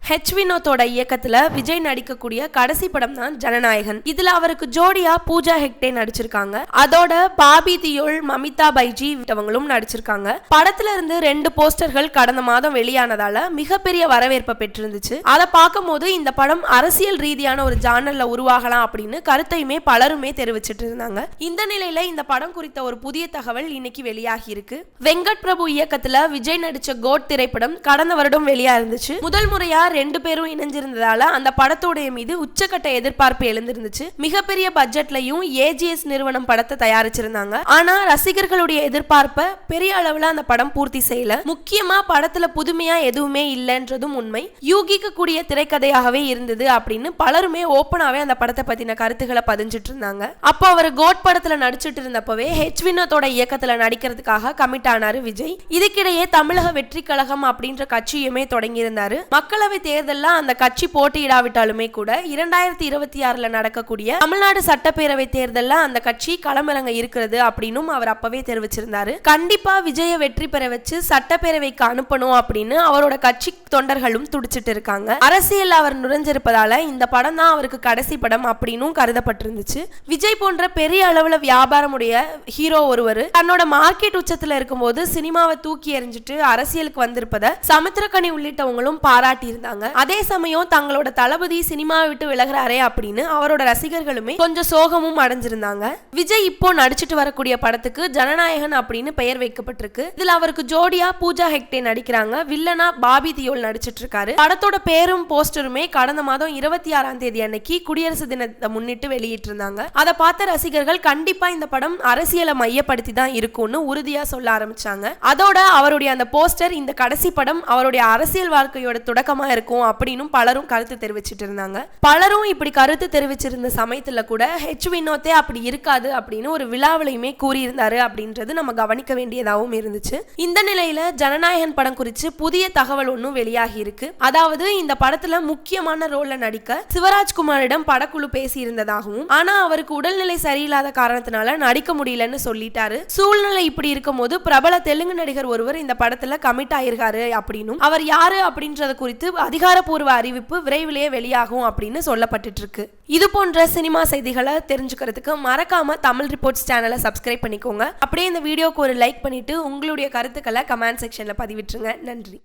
H வினோத்தோட இயக்கத்துல விஜய் நடிக்கக்கூடிய கடைசி படம் தான் ஜனநாயகன். இதுல அவருக்கு ஜோடியா பூஜா ஹெக்டே நடிச்சிருக்காங்க. அதோட பாபி தியோல், மமிதா பைஜி விட்டவங்களும் நடிச்சிருக்காங்க. படத்துல இருந்து 2 போஸ்டர்கள் கடந்த மாதம் வெளியானதால மிகப்பெரிய வரவேற்பை பெற்றிருந்துச்சு. அதை பார்க்கும் போது இந்த படம் அரசியல் ரீதியான ஒரு ஜானர்ல உருவாகலாம் அப்படின்னு கருத்தையுமே பலருமே தெரிவிச்சிட்டு இருந்தாங்க. இந்த நிலையில இந்த படம் குறித்த ஒரு புதிய தகவல் இன்னைக்கு வெளியாகி இருக்கு. வெங்கட் பிரபு இயக்கத்துல விஜய் நடிச்ச கோட் திரைப்படம் கடந்த வருடம் வெளியா இருந்துச்சு. முதல் முறையா 2 பேரும் இணைஞ்சிருந்ததால அந்த படத்தோடைய மீது உச்சக்கட்ட எதிர்பார்ப்பு எழுந்திருந்துச்சு. மிகப்பெரிய பட்ஜெட்லயும் ஏஜிஎஸ் நிறுவனம் படத்தை தயாரிச்சிருந்தாங்க. ஆனா ரசிகர்களுடைய எதிர்பார்ப்பை பெரிய அளவுல அந்த படம் பூர்த்தி செய்யல. முக்கியமா படத்துல புதுமையா எதுவுமே இல்லைன்றதும் உண்மை. யூகிக்கக்கூடிய திரைக்கதையாகவே இருந்தது அப்படின்னு பலருமே ஓப்பனாவே அந்த படத்தை பத்தின கருத்துக்களை பதிஞ்சிட்டு இருந்தாங்க. அப்போ அவர் கோட் படத்துல நடிச்சிட்டு இருந்தப்பவே ஹெச் வினோத்தோட இயக்கத்துல நடிக்கிறதுக்காக கமிட் ஆனாரு விஜய். இதுக்கிடையே தமிழக வெற்றி கழகம் அப்படின்ற கட்சியுமே தொடங்கி இருந்தாரு. மக்களவை தேர்தல்ல அந்த கட்சி போட்டியிடாவிட்டாலுமே கூட 2026 நடக்கக்கூடிய தமிழ்நாடு சட்டப்பேரவை தேர்தல்ல அந்த கட்சி களமிறங்க இருக்கிறது அப்படின்னு அவர் அப்பவே தெரிவிச்சிருந்தாரு. கண்டிப்பா விஜய வெற்றி பெற வச்சு சட்டப்பேரவைக்கு அனுப்பணும் அப்படின்னு அவரோட கட்சி தொண்டர்களும் துடிச்சிட்டு இருக்காங்க. அரசியல் அவர் நுழைஞ்சிருப்பதால இந்த படம் தான் அவருக்கு கடைசி படம் அப்படின்னு கருதப்பட்டிருந்துச்சு. விஜய் போன்ற பெரிய அளவுல வியாபாரம் உடைய ஹீரோ ஒருவர் தன்னோட மார்க்கெட் உச்சத்துல இருக்கும்போது சினிமாவை தூக்கி எறிஞ்சிட்டு அரசியலுக்கு வந்திருப்பதை சமுத்திரக்கனி உள்ளிட்டவங்களும் பாராட்டி இருந்தாங்க. அதே சமயம் தங்களோட தளபதி சினிமாவை விட்டு விலகிறாரே அப்படின்னு அவரோட ரசிகர்களுமே கொஞ்சம் சோகமும் அடைஞ்சிருந்தாங்க. விஜய் இப்போ நடிச்சிட்டு வரக்கூடிய படத்துக்கு ஜனநாயகன் அப்படின்னு பெயர் வைக்கப்பட்டிருக்கு. இதுல அவருக்கு ஜோடியா பூஜா ஹெக்டே நடிக்கிறாங்க. வில்லனா பாபி தியோல் நடிச்சிட்டு இருக்காரு. படத்தோட பேரும் போஸ்டருமே கடந்த மாதம் 26ஆம் தேதி அன்னைக்கு குடியரசு தினத்தை முன்னிட்டு வெளியிட்டு இருந்தாங்க. அதை பார்த்த ரசிகர்கள் கண்டிப்பா இந்த படம் அரசியலை மையப்படுத்தி தான் இருக்கும்னு உறுதியா சொல்ல ஆரம்பிச்சாங்க. அதோட அவருடைய அந்த போஸ்டர் இந்த கடைசி படம் அவருடைய அரசியல் வாழ்க்கையோட தொடக்கமா இருக்கும் அப்படின்னு பலரும் கருத்து தெரிவிச்சிட்டு இருந்தாங்க. பலரும் இப்படி கருத்து தெரிவிச்சிருந்த சமயத்துல கூட ஹெச் வினோத்தே அப்படி இருக்காது அப்படின்னு ஒரு விழாவிலையுமே கூறியிருந்தாரு அப்படின்றது நம்ம கவனிக்க வேண்டியதாகவும் இருந்துச்சு. இந்த நிலையில ஜனநாயகன் படம் குறித்து புதிய தகவல் ஒன்றும் வெளியாகி இருக்கு. அதாவது இந்த படத்துல முக்கியமான ரோல்ல நடிக்க சிவராஜ்குமாரிடம் படக்குழு பேசி இருந்ததாகவும், ஆனா அவருக்கு உடல்நிலை சரியில்லாத காரணத்தினால நடிக்க முடியலன்னு சொல்லிட்டாரு. சூழ்நிலை இப்படி இருக்கும் போது பிரபல தெலுங்கு நடிகர் ஒருவர் இந்த படத்துல கமிட் ஆயிருக்காரு அப்படின்னும், அவர் யாரு அப்படின்றத குறித்து அதிகாரப்பூர்வ அறிவிப்பு விரைவிலேயே வெளியாகும் அப்படின்னு சொல்லப்பட்டு இருக்கு. இது போன்ற சினிமா செய்திகளை தெரிஞ்சுக்கிறதுக்கு மறக்காம தமிழ் ரிப்போர்ட்ஸ் சேனலை சப்ஸ்கிரைப் பண்ணிக்கோங்க. அப்படியே இந்த வீடியோக்கு ஒரு லைக் பண்ணிட்டு உங்களுடைய கருத்துக்களை கமெண்ட் செக்ஷன்ல பதிவிட்டுருங்க. நன்றி.